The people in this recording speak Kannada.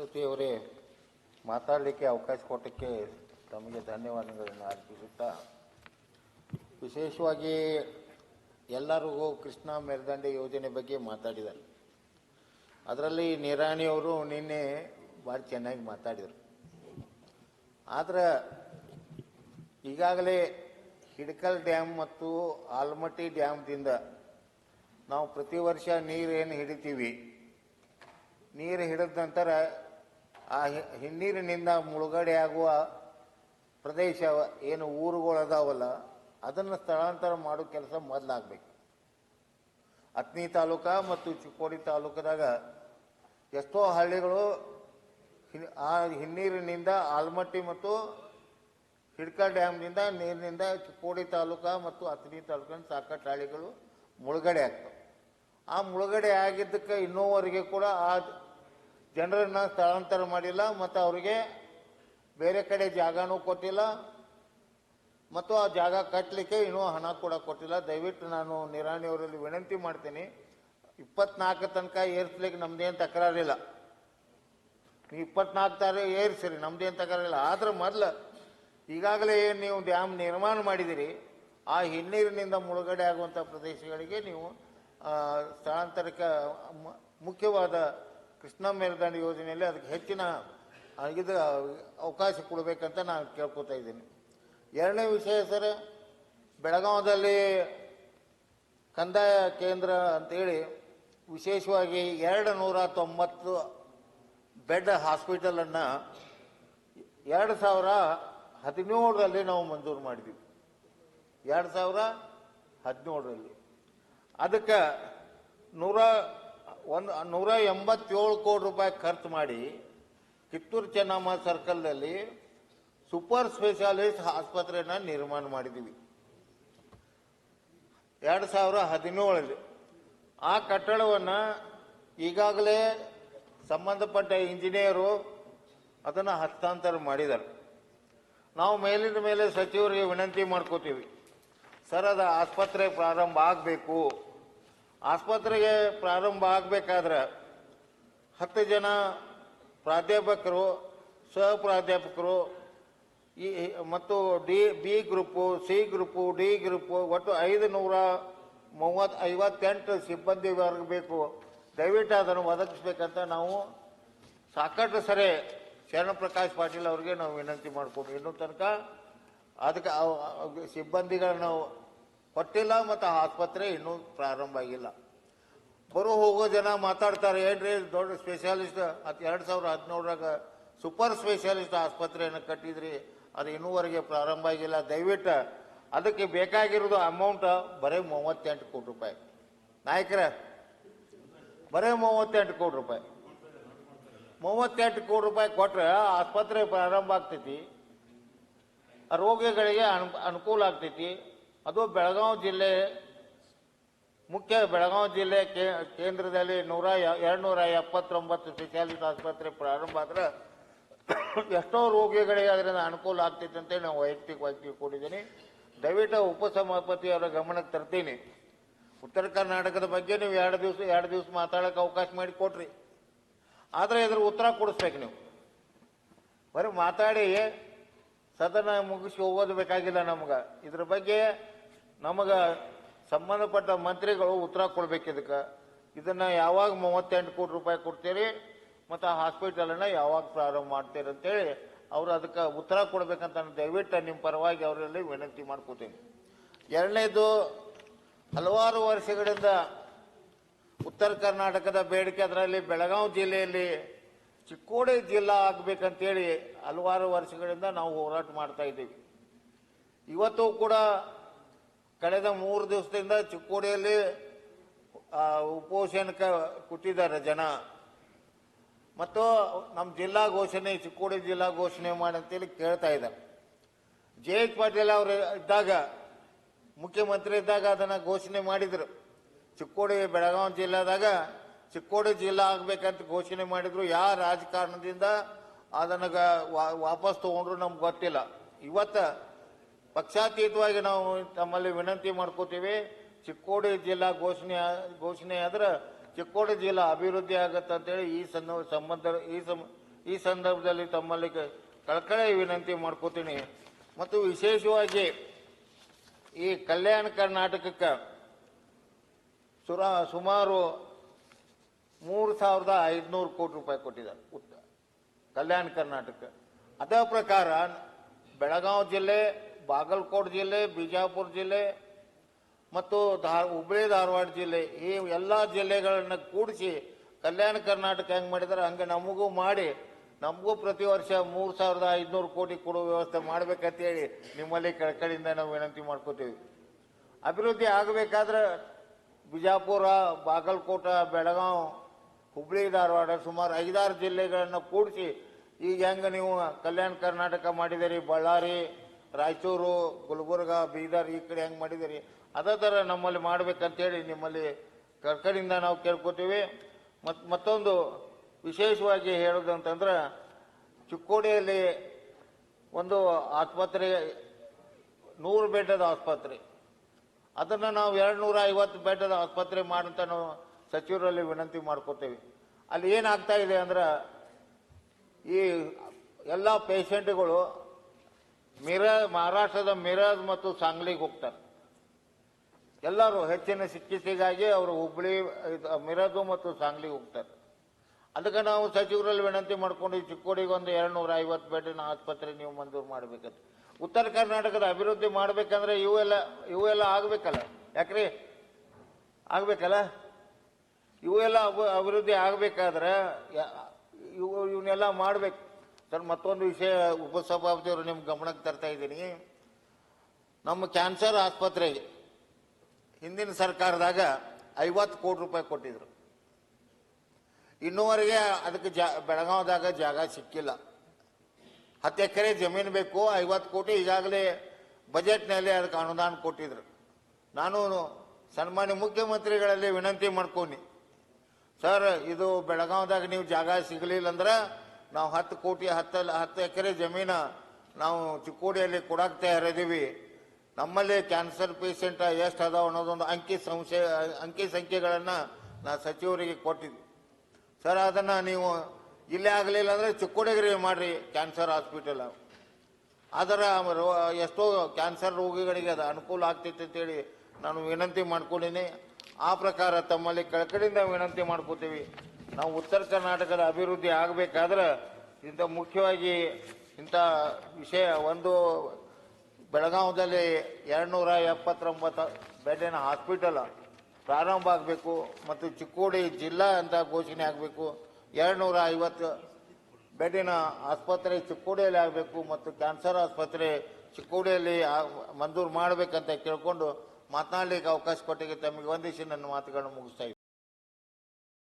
ಅವರೇ, ಮಾತಾಡಲಿಕ್ಕೆ ಅವಕಾಶ ಕೊಟ್ಟಕ್ಕೆ ತಮಗೆ ಧನ್ಯವಾದಗಳನ್ನು ಅರ್ಪಿಸುತ್ತಾ, ವಿಶೇಷವಾಗಿ ಎಲ್ಲರಿಗೂ ಕೃಷ್ಣ ಮೆಲ್ದಂಡೆ ಯೋಜನೆ ಬಗ್ಗೆ ಮಾತಾಡಿದ್ದಾರೆ. ಅದರಲ್ಲಿ ನಿರಾಣಿಯವರು ನಿನ್ನೆ ಭಾಳ ಚೆನ್ನಾಗಿ ಮಾತಾಡಿದರು. ಆದರೆ ಈಗಾಗಲೇ ಹಿಡಕಲ್ ಡ್ಯಾಮ್ ಮತ್ತು ಆಲಮಟ್ಟಿ ಡ್ಯಾಮ್ದಿಂದ ನಾವು ಪ್ರತಿ ವರ್ಷ ನೀರೇನು ಹಿಡಿತೀವಿ, ನೀರು ಹಿಡಿದ ನಂತರ ಆ ಹಿನ್ನೀರಿನಿಂದ ಮುಳುಗಡೆ ಆಗುವ ಪ್ರದೇಶ ಏನು ಊರುಗಳದಾವಲ್ಲ, ಅದನ್ನು ಸ್ಥಳಾಂತರ ಮಾಡೋ ಕೆಲಸ ಮೊದಲಾಗಬೇಕು. ಅತ್ನಿ ತಾಲೂಕ ಮತ್ತು ಚಿಕ್ಕೋಡಿ ತಾಲೂಕದಾಗ ಎಷ್ಟೋ ಹಳ್ಳಿಗಳು ಆ ಹಿನ್ನೀರಿನಿಂದ ಆಲಮಟ್ಟಿ ಮತ್ತು ಹಿಡ್ಕಲ್ ಡ್ಯಾಮ್ನಿಂದ ನೀರಿನಿಂದ ಚಿಕ್ಕೋಡಿ ತಾಲೂಕ ಮತ್ತು ಅತ್ನಿ ತಾಲೂಕಿನ ಸಾಕಷ್ಟು ಹಳ್ಳಿಗಳು ಮುಳುಗಡೆ ಆಗ್ತವೆ. ಆ ಮುಳುಗಡೆ ಆಗಿದ್ದಕ್ಕೆ ಇನ್ನೂವರೆಗೆ ಕೂಡ ಆ ಜನರನ್ನ ಸ್ಥಳಾಂತರ ಮಾಡಿಲ್ಲ ಮತ್ತು ಅವರಿಗೆ ಬೇರೆ ಕಡೆ ಜಾಗನೂ ಕೊಟ್ಟಿಲ್ಲ ಮತ್ತು ಆ ಜಾಗ ಕಟ್ಟಲಿಕ್ಕೆ ಇನ್ನೂ ಹಣ ಕೂಡ ಕೊಟ್ಟಿಲ್ಲ. ದಯವಿಟ್ಟು ನಾನು ನಿರಾಣಿಯವರಲ್ಲಿ ವಿನಂತಿ ಮಾಡ್ತೀನಿ, 24 ತನಕ ಏರಿಸ್ಲಿಕ್ಕೆ ನಮ್ದೇನು ತಕರಾರಿಲ್ಲ. ನೀವು 24 ತಾರೀಕು ಏರಿಸಿರಿ, ನಮ್ದೇನು ತಕರಾರಿಲ್ಲ. ಆದ್ರೆ ಮೊದಲು ಈಗಾಗಲೇ ಏನು ನೀವು ಡ್ಯಾಮ್ ನಿರ್ಮಾಣ ಮಾಡಿದಿರಿ, ಆ ಹಿನ್ನೀರಿನಿಂದ ಮುಳುಗಡೆ ಆಗುವಂಥ ಪ್ರದೇಶಗಳಿಗೆ ನೀವು ಸ್ಥಳಾಂತರಕ್ಕೆ ಮುಖ್ಯವಾದ ಕೃಷ್ಣ ಮೇಲ್ದಂಡೆ ಯೋಜನೆಯಲ್ಲಿ ಅದಕ್ಕೆ ಹೆಚ್ಚಿನ ಇದು ಅವಕಾಶ ಕೊಡಬೇಕಂತ ನಾನು ಕೇಳ್ಕೊತಾ ಇದ್ದೀನಿ. ಎರಡನೇ ವಿಷಯ ಸರ್, ಬೆಳಗಾವದಲ್ಲಿ ಕಂದಾಯ ಕೇಂದ್ರ ಅಂತೇಳಿ ವಿಶೇಷವಾಗಿ 290 ಬೆಡ್ ಹಾಸ್ಪಿಟಲನ್ನು 2017ರಲ್ಲಿ ನಾವು ಮಂಜೂರು ಮಾಡಿದ್ವಿ. 2017ರಲ್ಲಿ ಅದಕ್ಕೆ 187 ಕೋಟಿ ರೂಪಾಯಿ ಖರ್ಚು ಮಾಡಿ ಕಿತ್ತೂರು ಚೆನ್ನಮ್ಮ ಸರ್ಕಲ್ನಲ್ಲಿ ಸೂಪರ್ ಸ್ಪೆಷಾಲಿಸ್ಟ್ ಆಸ್ಪತ್ರೆಯನ್ನು ನಿರ್ಮಾಣ ಮಾಡಿದ್ದೀವಿ 2017ರಲ್ಲಿ. ಆ ಕಟ್ಟಡವನ್ನು ಈಗಾಗಲೇ ಸಂಬಂಧಪಟ್ಟ ಇಂಜಿನಿಯರು ಅದನ್ನು ಹಸ್ತಾಂತರ ಮಾಡಿದ್ದಾರೆ. ನಾವು ಮೇಲಿನ ಮೇಲೆ ಸಚಿವರಿಗೆ ವಿನಂತಿ ಮಾಡ್ಕೋತೀವಿ, ಸರ್ ಅದು ಆಸ್ಪತ್ರೆ ಪ್ರಾರಂಭ ಆಗಬೇಕು. ಆಸ್ಪತ್ರೆಗೆ ಪ್ರಾರಂಭ ಆಗಬೇಕಾದ್ರೆ 10 ಜನ ಪ್ರಾಧ್ಯಾಪಕರು, ಸಹ ಪ್ರಾಧ್ಯಾಪಕರು ಮತ್ತು B group, C group, D group ಒಟ್ಟು 558 ಸಿಬ್ಬಂದಿ ವರ್ಗ ಬೇಕು. ದಯವಿಟ್ಟು ಅದನ್ನು ಒದಗಿಸ್ಬೇಕಂತ ನಾವು ಸಾಕಷ್ಟು ಸರಿ ಶರಣಪ್ರಕಾಶ್ ಪಾಟೀಲ್ ಅವರಿಗೆ ನಾವು ವಿನಂತಿ ಮಾಡ್ಕೊಂಡು ಇನ್ನೂ ತನಕ ಅದಕ್ಕೆ ಸಿಬ್ಬಂದಿಗಳನ್ನ ಕೊಟ್ಟಿಲ್ಲ ಮತ್ತು ಆಸ್ಪತ್ರೆ ಇನ್ನೂ ಪ್ರಾರಂಭ ಆಗಿಲ್ಲ. ಬರೋ ಹೋಗೋ ಜನ ಮಾತಾಡ್ತಾರೆ, ಏನ್ರಿ ದೊಡ್ಡ ಸ್ಪೆಷಾಲಿಸ್ಟ್ 2017ರಾಗ ಸೂಪರ್ ಸ್ಪೆಷಾಲಿಸ್ಟ್ ಆಸ್ಪತ್ರೆಯನ್ನು ಕಟ್ಟಿದ್ರಿ, ಅದು ಇನ್ನೂವರೆಗೆ ಪ್ರಾರಂಭ ಆಗಿಲ್ಲ. ದಯವಿಟ್ಟು ಅದಕ್ಕೆ ಬೇಕಾಗಿರೋದು ಅಮೌಂಟ್ ಬರೀ 38 ಕೋಟಿ ರೂಪಾಯಿ. ನಾಯಕರ ಬರೀ 38 ಕೋಟಿ ರೂಪಾಯಿ 38 ಕೋಟಿ ರೂಪಾಯಿ ಕೊಟ್ಟರೆ ಆಸ್ಪತ್ರೆ ಪ್ರಾರಂಭ ಆಗ್ತೈತಿ, ರೋಗಿಗಳಿಗೆ ಅನುಕೂಲ ಆಗ್ತೈತಿ. ಅದು ಬೆಳಗಾವಿ ಜಿಲ್ಲೆ ಬೆಳಗಾವಿ ಜಿಲ್ಲೆ ಕೇಂದ್ರದಲ್ಲಿ 279 ಸ್ಪೆಷಾಲಿಸ್ಟ್ ಆಸ್ಪತ್ರೆ ಪ್ರಾರಂಭ ಆದ್ರೆ ಎಷ್ಟೋ ರೋಗಿಗಳಿಗೆ ಅದರಿಂದ ಅನುಕೂಲ ಆಗ್ತೈತೆ ಅಂತೇಳಿ ನಾವು ವೈಯಕ್ತಿಕವಾಗಿ ಕೊಟ್ಟಿದ್ದೀನಿ. ದಯವಿಟ್ಟು ಉಪಸಭಾಪತಿ ಅವರ ಗಮನಕ್ಕೆ ತರ್ತೀನಿ. ಉತ್ತರ ಕರ್ನಾಟಕದ ಬಗ್ಗೆ ನೀವು 2 ದಿವಸ ಮಾತಾಡೋಕೆ ಅವಕಾಶ ಮಾಡಿ ಕೊಟ್ರಿ, ಆದರೆ ಇದ್ರ ಉತ್ತರ ಕೊಡಿಸ್ಬೇಕು. ನೀವು ಬರೀ ಮಾತಾಡಿ ಸದನ ಮುಗಿಸಿ ಹೋಗೋದು ಬೇಕಾಗಿಲ್ಲ. ನಮ್ಗೆ ಇದ್ರ ಬಗ್ಗೆ ನಮಗೆ ಸಂಬಂಧಪಟ್ಟ ಮಂತ್ರಿಗಳು ಉತ್ತರ ಕೊಡ್ಬೇಕು. ಇದನ್ನು ಯಾವಾಗ 38 ಕೋಟಿ ರೂಪಾಯಿ ಕೊಡ್ತೀರಿ ಮತ್ತು ಆ ಹಾಸ್ಪಿಟಲನ್ನು ಯಾವಾಗ ಪ್ರಾರಂಭ ಮಾಡ್ತೀರಿ ಅಂತೇಳಿ ಅವರು ಅದಕ್ಕೆ ಉತ್ತರ ಕೊಡ್ಬೇಕಂತ ನಾನು ದಯವಿಟ್ಟು ನಿಮ್ಮ ಪರವಾಗಿ ಅವರಲ್ಲಿ ವಿನಂತಿ ಮಾಡ್ಕೋತೀನಿ. ಎರಡನೇದು, ಹಲವಾರು ವರ್ಷಗಳಿಂದ ಉತ್ತರ ಕರ್ನಾಟಕದ ಬೇಡಿಕೆ, ಅದರಲ್ಲಿ ಬೆಳಗಾವಿ ಜಿಲ್ಲೆಯಲ್ಲಿ ಚಿಕ್ಕೋಡಿ ಜಿಲ್ಲಾ ಆಗಬೇಕಂತೇಳಿ ಹಲವಾರು ವರ್ಷಗಳಿಂದ ನಾವು ಹೋರಾಟ ಮಾಡ್ತಾ ಇದ್ದೀವಿ. ಇವತ್ತು ಕೂಡ ಕಳೆದ 3 ದಿವಸದಿಂದ ಚಿಕ್ಕೋಡಿಯಲ್ಲಿ ಉಪೋಷಣಕ್ಕೆ ಕೂತಿದ್ದಾರೆ ಜನ. ಮತ್ತು ನಮ್ಮ ಜಿಲ್ಲಾ ಘೋಷಣೆ, ಚಿಕ್ಕೋಡಿ ಜಿಲ್ಲಾ ಘೋಷಣೆ ಮಾಡಿ ಅಂತೇಳಿ ಕೇಳ್ತಾ ಇದ್ದಾರೆ. ಜಯಂತ್ ಪಾಟೀಲ್ ಅವರು ಇದ್ದಾಗ, ಮುಖ್ಯಮಂತ್ರಿ ಇದ್ದಾಗ ಅದನ್ನು ಘೋಷಣೆ ಮಾಡಿದರು. ಚಿಕ್ಕೋಡಿ ಬೆಳಗಾವಿ ಜಿಲ್ಲಾದಾಗ ಚಿಕ್ಕೋಡಿ ಜಿಲ್ಲಾ ಆಗ್ಬೇಕಂತ ಘೋಷಣೆ ಮಾಡಿದ್ರು. ಯಾವ ರಾಜಕಾರಣದಿಂದ ಅದನ್ನು ವಾಪಸ್ ತಗೊಂಡ್ರು ನಮ್ಗೆ ಗೊತ್ತಿಲ್ಲ. ಇವತ್ತು ಪಕ್ಷಾತೀತವಾಗಿ ನಾವು ತಮ್ಮಲ್ಲಿ ವಿನಂತಿ ಮಾಡ್ಕೋತೀವಿ, ಚಿಕ್ಕೋಡಿ ಜಿಲ್ಲಾ ಘೋಷಣೆ ಆದ್ರೆ ಚಿಕ್ಕೋಡಿ ಜಿಲ್ಲಾ ಅಭಿವೃದ್ಧಿ ಆಗತ್ತೆ ಅಂತೇಳಿ ಈ ಸಂದರ್ಭದಲ್ಲಿ ತಮ್ಮಲ್ಲಿ ಕಳಕಳಿಯ ವಿನಂತಿ ಮಾಡ್ಕೋತೀನಿ. ಮತ್ತು ವಿಶೇಷವಾಗಿ ಈ ಕಲ್ಯಾಣ ಕರ್ನಾಟಕಕ್ಕೆ ಸುಮಾರು 3,500 ಕೋಟಿ ರೂಪಾಯಿ ಕೊಟ್ಟಿದ್ದಾರೆ ಕಲ್ಯಾಣ ಕರ್ನಾಟಕ. ಅದೇ ಪ್ರಕಾರ ಬೆಳಗಾವಿ ಜಿಲ್ಲೆ, ಬಾಗಲಕೋಟೆ ಜಿಲ್ಲೆ, ಬಿಜಾಪುರ ಜಿಲ್ಲೆ ಮತ್ತು ಹುಬ್ಬಳ್ಳಿ ಧಾರವಾಡ ಜಿಲ್ಲೆ, ಈ ಎಲ್ಲ ಜಿಲ್ಲೆಗಳನ್ನು ಕೂಡಿಸಿ ಕಲ್ಯಾಣ ಕರ್ನಾಟಕ ಹೆಂಗೆ ಮಾಡಿದ್ದಾರೆ ಹಂಗೆ ನಮಗೂ ಮಾಡಿ, ನಮಗೂ ಪ್ರತಿ ವರ್ಷ 3,500 ಕೋಟಿ ಕೊಡುವ ವ್ಯವಸ್ಥೆ ಮಾಡ್ಬೇಕಂತೇಳಿ ನಿಮ್ಮಲ್ಲಿ ಕಳಕಳಿಯಿಂದ ನಾವು ವಿನಂತಿ ಮಾಡ್ಕೋತೀವಿ. ಅಭಿವೃದ್ಧಿ ಆಗಬೇಕಾದ್ರೆ ಬಿಜಾಪುರ, ಬಾಗಲಕೋಟೆ, ಬೆಳಗಾವಿ, ಹುಬ್ಬಳ್ಳಿ ಧಾರವಾಡ ಸುಮಾರು 5-6 ಜಿಲ್ಲೆಗಳನ್ನು ಕೂಡಿಸಿ ಈಗ ಹೆಂಗೆ ನೀವು ಕಲ್ಯಾಣ ಕರ್ನಾಟಕ ಮಾಡಿದಿರಿ, ಬಳ್ಳಾರಿ, ರಾಯಚೂರು, ಗುಲ್ಬರ್ಗ, ಬೀದರ್ ಈ ಕಡೆ ಹೆಂಗೆ ಮಾಡಿದಿರಿ ಅದೇ ಥರ ನಮ್ಮಲ್ಲಿ ಮಾಡ್ಬೇಕಂತೇಳಿ ನಿಮ್ಮಲ್ಲಿ ಕಳಕಳಿಯಿಂದ ನಾವು ಕೇಳ್ಕೊತೀವಿ. ಮತ್ತೊಂದು ವಿಶೇಷವಾಗಿ ಹೇಳೋದಂತಂದ್ರೆ ಚಿಕ್ಕೋಡಿಯಲ್ಲಿ ಒಂದು ಆಸ್ಪತ್ರೆ 100 ಬೆಡ್ಡದ ಆಸ್ಪತ್ರೆ, ಅದನ್ನು ನಾವು 250 ಬೆಡ್ಡದ ಆಸ್ಪತ್ರೆ ಮಾಡಂತ ನಾವು ಸಚಿವರಲ್ಲಿ ವಿನಂತಿ ಮಾಡ್ಕೋತೇವೆ. ಅಲ್ಲಿ ಏನಾಗ್ತಾ ಇದೆ ಅಂದ್ರೆ ಈ ಎಲ್ಲ ಪೇಷಂಟ್ಗಳು ಮಹಾರಾಷ್ಟ್ರದ ಮಿರಜ್ ಮತ್ತು ಸಾಂಗ್ಲಿಗೆ ಹೋಗ್ತಾರೆ. ಎಲ್ಲರೂ ಹೆಚ್ಚಿನ ಚಿಕಿತ್ಸೆಗಾಗಿ ಅವರು ಹುಬ್ಬಳ್ಳಿ, ಮಿರಜು ಮತ್ತು ಸಾಂಗ್ಲಿಗೆ ಹೋಗ್ತಾರೆ. ಅದಕ್ಕೆ ನಾವು ಸಚಿವರಲ್ಲಿ ವಿನಂತಿ ಮಾಡ್ಕೊಂಡು ಚಿಕ್ಕೋಡಿಗೆ ಒಂದು 250 ಬೆಡ್ಡಿನ ಆಸ್ಪತ್ರೆ ನೀವು ಮಂಜೂರು ಮಾಡಬೇಕಂತ. ಉತ್ತರ ಕರ್ನಾಟಕದ ಅಭಿವೃದ್ಧಿ ಮಾಡ್ಬೇಕಂದ್ರೆ ಇವೆಲ್ಲ ಆಗ್ಬೇಕಲ್ಲ, ಯಾಕ್ರಿ ಆಗ್ಬೇಕಲ್ಲ, ಇವೆಲ್ಲ ಅಭಿವೃದ್ಧಿ ಆಗ್ಬೇಕಾದ್ರೆ ಇವನ್ನೆಲ್ಲ ಮಾಡ್ಬೇಕು. ಸರ್, ಮತ್ತೊಂದು ವಿಷಯ ಉಪಸಭಾಪತಿಯವರು ನಿಮ್ಮ ಗಮನಕ್ಕೆ ತರ್ತಾ ಇದ್ದೀನಿ. ನಮ್ಮ ಕ್ಯಾನ್ಸರ್ ಆಸ್ಪತ್ರೆಗೆ ಹಿಂದಿನ ಸರ್ಕಾರದಾಗ 50 ಕೋಟಿ ರೂಪಾಯಿ ಕೊಟ್ಟಿದ್ರು. ಇನ್ನೂವರೆಗೆ ಅದಕ್ಕೆ ಬೆಳಗಾವದಾಗ ಜಾಗ ಸಿಕ್ಕಿಲ್ಲ. 10 ಎಕರೆ ಜಮೀನು ಬೇಕು, 50 ಕೋಟಿ ಈಗಾಗಲೇ ಬಜೆಟ್ನಲ್ಲಿ ಅದಕ್ಕೆ ಅನುದಾನ ಕೊಟ್ಟಿದ್ರು. ನಾನು ಸನ್ಮಾನ್ಯ ಮುಖ್ಯಮಂತ್ರಿಗಳಲ್ಲಿ ವಿನಂತಿ ಮಾಡ್ಕೊಂಡು, ಸರ್ ಇದು ಬೆಳಗಾವದಾಗ ನೀವು ಜಾಗ ಸಿಗಲಿಲ್ಲ ಅಂದ್ರೆ ನಾವು 10 ಕೋಟಿ 10 ಎಕರೆ ಜಮೀನು ನಾವು ಚಿಕ್ಕೋಡಿಯಲ್ಲಿ ಕೊಡಕ್ಕೆ ತಯಾರಿದ್ದೀವಿ. ನಮ್ಮಲ್ಲಿ ಕ್ಯಾನ್ಸರ್ ಪೇಷಂಟ್ ಎಷ್ಟು ಅದಾವ ಅನ್ನೋದೊಂದು ಅಂಕಿ ಸಂಖ್ಯೆಗಳನ್ನು ನಾ ಸಚಿವರಿಗೆ ಕೊಟ್ಟಿದ್ವಿ. ಸರ್, ಅದನ್ನು ನೀವು ಇಲ್ಲೇ ಆಗಲಿಲ್ಲ ಅಂದರೆ ಚಿಕ್ಕೋಡಿಗೆ ಮಾಡಿರಿ ಕ್ಯಾನ್ಸರ್ ಹಾಸ್ಪಿಟಲ್. ಅದರ ಎಷ್ಟೋ ಕ್ಯಾನ್ಸರ್ ರೋಗಿಗಳಿಗೆ ಅದು ಅನುಕೂಲ ಆಗ್ತೈತೆ ಅಂತೇಳಿ ನಾನು ವಿನಂತಿ ಮಾಡ್ಕೊಂಡಿನಿ. ಆ ಪ್ರಕಾರ ತಮ್ಮಲ್ಲಿ ಕಳಕಳಿಯಿಂದ ವಿನಂತಿ ಮಾಡ್ಕೋತೀವಿ. ನಾವು ಉತ್ತರ ಕರ್ನಾಟಕದ ಅಭಿವೃದ್ಧಿ ಆಗಬೇಕಾದ್ರೆ ಮುಖ್ಯವಾಗಿ ಇಂಥ ವಿಷಯ ಒಂದು ಬೆಳಗಾವದಲ್ಲಿ 279 ಬೆಡ್ಡಿನ ಹಾಸ್ಪಿಟಲ್ ಪ್ರಾರಂಭ ಆಗಬೇಕು ಮತ್ತು ಚಿಕ್ಕೋಡಿ ಜಿಲ್ಲಾ ಅಂತ ಘೋಷಣೆ ಆಗಬೇಕು. 250 ಬೆಡ್ಡಿನ ಆಸ್ಪತ್ರೆ ಚಿಕ್ಕೋಡಿಯಲ್ಲಿ ಆಗಬೇಕು ಮತ್ತು ಕ್ಯಾನ್ಸರ್ ಆಸ್ಪತ್ರೆ ಚಿಕ್ಕೋಡಿಯಲ್ಲಿ ಮಂಜೂರು ಮಾಡಬೇಕಂತ ಕೇಳಿಕೊಂಡು ಮಾತನಾಡಲಿಕ್ಕೆ ಅವಕಾಶ ಕೊಟ್ಟಿಗೆ ತಮಗೆ ವಂದಿಸಿ ನನ್ನ ಮಾತುಗಳನ್ನು ಮುಗಿಸ್ತಾ ಇದ್ದೀನಿ.